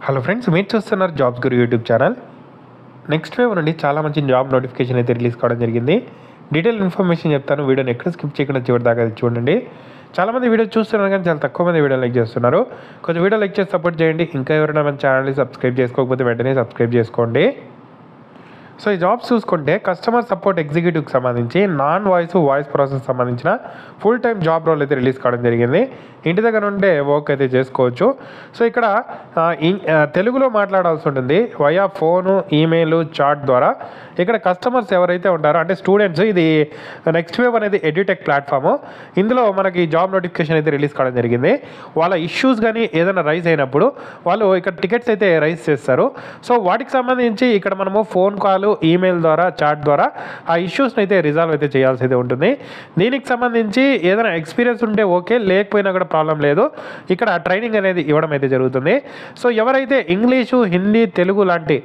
Hello friends, మీరు చూస్తున్నారు jobs గురు YouTube channel. Next wave నుండి చాలా మంచి జాబ్ నోటిఫికేషన్ అయితే రిలీజ్ కావడం జరిగింది. డీటెయిల్ ఇన్ఫర్మేషన్ చెప్తాను. వీడియోని ఎక్కడ స్కిప్ చేయకుండా చివరి దాకా చూడండి. చాలామంది వీడియో చూస్తున్నారు కానీ చాలా తక్కువ మంది వీడియో లైక్ చేస్తున్నారు. కొంచెం వీడియో లైక్ చేసి సపోర్ట్ చేయండి. ఇంకా ఎవరైనా మన ఛానల్ని సబ్స్క్రైబ్ చేసుకోకపోతే వెంటనే సబ్స్క్రైబ్ చేసుకోండి. సో ఈ జాబ్స్ చూసుకుంటే కస్టమర్ సపోర్ట్ ఎగ్జిక్యూటివ్కి సంబంధించి వాయిస్ ప్రాసెస్ సంబంధించిన ఫుల్ టైం జాబ్ రోల్ అయితే రిలీజ్ కావడం జరిగింది. ఇంటి దగ్గర నుండే వర్క్ అయితే చేసుకోవచ్చు. సో ఇక్కడ తెలుగులో మాట్లాడాల్సి ఉంటుంది వయా ఫోను, ఈమెయిల్, చాట్ ద్వారా. ఇక్కడ కస్టమర్స్ ఎవరైతే ఉంటారో అంటే స్టూడెంట్స్, ఇది నెక్స్ట్ వేవ్ అనేది ఎడ్యుటెక్ ప్లాట్ఫామ్. ఇందులో మనకి జాబ్ నోటిఫికేషన్ అయితే రిలీజ్ కావడం జరిగింది. వాళ్ళ ఇష్యూస్ కానీ ఏదైనా రైజ్ అయినప్పుడు వాళ్ళు ఇక్కడ టికెట్స్ అయితే రైజ్ చేస్తారు. సో వాటికి సంబంధించి ఇక్కడ మనము ఫోన్ కాల్, ఈమెయిల్ ద్వారా, చాట్ ద్వారా ఆ ఇష్యూస్ని అయితే రిజాల్వ్ అయితే చేయాల్సి అయితే ఉంటుంది. దీనికి సంబంధించి ఏదైనా ఎక్స్పీరియన్స్ ఉంటే ఓకే, లేకపోయినా కూడా ప్రాబ్లం లేదు. ఇక్కడ ట్రైనింగ్ అనేది ఇవ్వడం అయితే జరుగుతుంది. సో ఎవరైతే ఇంగ్లీషు, హిందీ, తెలుగు లాంటి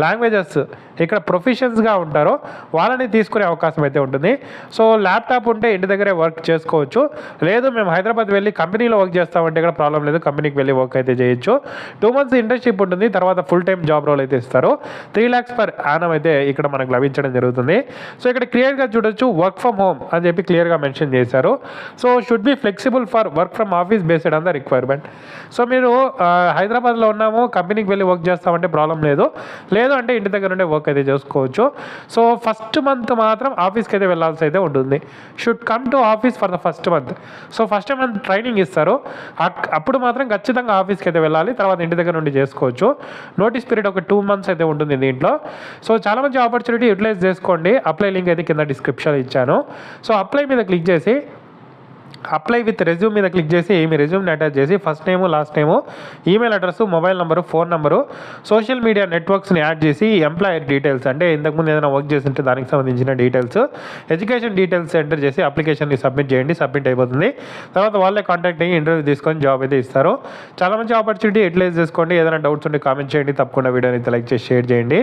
లాంగ్వేజెస్ ఇక్కడ ప్రొఫెషన్స్గా ఉంటారో వాళ్ళని తీసుకునే అవకాశం అయితే ఉంటుంది. సో ల్యాప్టాప్ ఉంటే ఇంటి దగ్గరే వర్క్ చేసుకోవచ్చు. లేదు మేము హైదరాబాద్ వెళ్ళి కంపెనీలో వర్క్ చేస్తామంటే కూడా ప్రాబ్లం లేదు, కంపెనీకి వెళ్ళి వర్క్ అయితే చేయొచ్చు. 2 months ఇంటర్న్షిప్ ఉంటుంది. తర్వాత ఫుల్ టైం జాబ్ రోల్ అయితే ఇస్తారు. 3 lakhs per annum అయితే ఇక్కడ మనకు లభించడం జరుగుతుంది. సో ఇక్కడ క్లియర్గా చూడొచ్చు వర్క్ ఫ్రమ్ హోమ్ అని చెప్పి క్లియర్గా మెన్షన్ చేశారు. So should be flexible for work from office based on the requirement. So మీరు హైదరాబాద్లో ఉన్నాము, కంపెనీకి వెళ్ళి వర్క్ చేస్తామంటే ప్రాబ్లం లేదు. లేదు అంటే ఇంటి దగ్గర ఉండే వర్క్ అయితే చేసుకోవచ్చు. సో ఫస్ట్ మంత్ మాత్రం ఆఫీస్కి అయితే వెళ్ళాల్సి అయితే ఉంటుంది. Should come to office for the first month. So first month training ఇస్తారు, అప్పుడు మాత్రం ఖచ్చితంగా ఆఫీస్కి అయితే వెళ్ళాలి. తర్వాత ఇంటి దగ్గర నుండి చేసుకోవచ్చు. నోటీస్ పీరియడ్ ఒక 2 months అయితే ఉంటుంది దీంట్లో. సో చాలా మంచి ఆపర్చునిటీ, యూటిలైజ్ చేసుకోండి. అప్లై లింక్ అయితే కింద డిస్క్రిప్షన్ ఇచ్చాను. సో అప్లై మీద క్లిక్ చేసి అప్లై విత్ రెజ్యూమ్ మీద క్లిక్ చేసి మీ రెజ్యూమ్ని అటాచ్ చేసి first name, last name, email address, mobile number, phone number, social media నెట్వర్క్స్ని యాడ్ చేసి ఎంప్లాయర్ డీటెయిల్స్ అంటే ఇంతకుముందు ఏదైనా వర్క్ చేస్తుంటే దానికి సంబంధించిన డీటెయిల్స్, ఎడ్యుకేషన్ డీటెయిల్స్ ఎంటర్ చేసి అప్లికేషన్ని సబ్మిట్ చేయండి. సబ్మిట్ అయిపోతుంది. తర్వాత వాళ్ళే కాంటాక్ట్ అయ్యి ఇంటర్వ్యూ తీసుకొని జాబ్ అయితే ఇస్తారు. చాలా మంచి ఆపర్చునిటీ, యూటిలైజ్ చేసుకోండి. ఏదైనా డౌట్స్ ఉంటే కామెంట్ చేయండి. తప్పకుండా వీడియోని అయితే లైక్ చేసి షేర్ చేయండి.